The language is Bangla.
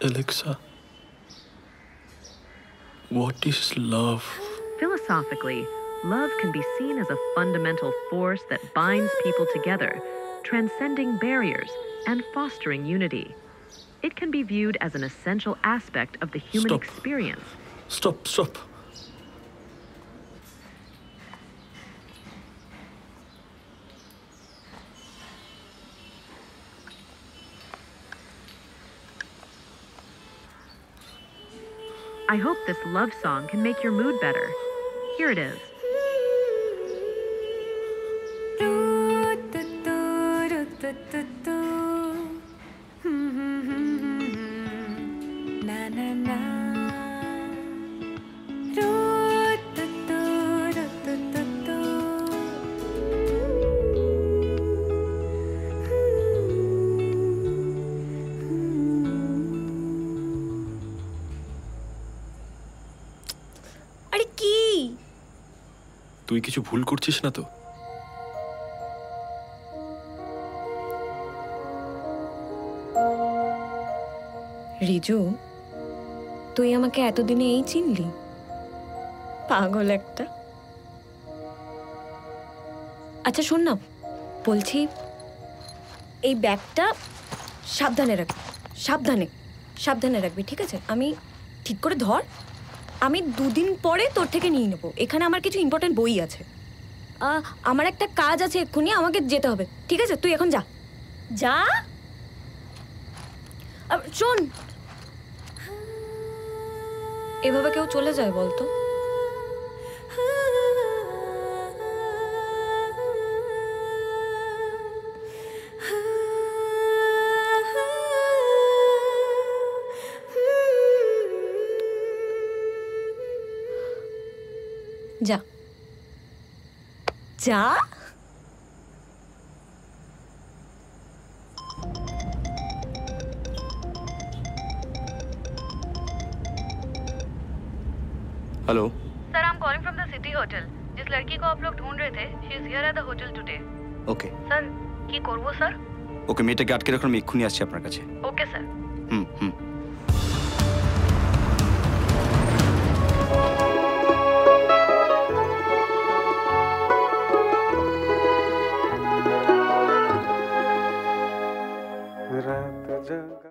Alexa, what is love? Philosophically, love can be seen as a fundamental force that binds people together, transcending barriers and fostering unity. It can be viewed as an essential aspect of the human experience. Stop. I hope this love song can make your mood better. Here it is. আরে কি তুই কিছু ভুল করছিস না তো? রিজু, তুই আমাকে এতদিনে এই চিনলি? পাগল একটা। আচ্ছা শোন না, বলছি এই ব্যাগটা সাবধানে রাখবি, সাবধানে রাখবি, ঠিক আছে? আমি ঠিক করে ধর, আমি 2 দিন পরে তোর থেকে নিয়ে নেবো। এখানে আমার কিছু ইম্পর্টেন্ট বই আছে, আমার একটা কাজ আছে, এক্ষুনি আমাকে যেতে হবে, ঠিক আছে? তুই এখন যা যা। শোন, এভাবে কেউ চলে যায় বলতো? যা যা। Hello sir, I am calling from the city hotel. जिस लड़की को आप लोग ढूंढ रहे थे, she is here at the hotel today. Okay sir, কি করব স্যার? ওকে, মেয়েটাকে আটকে রাখুন, আমি এক্ষুনি আসছি আপনার কাছে। Okay sir. হুম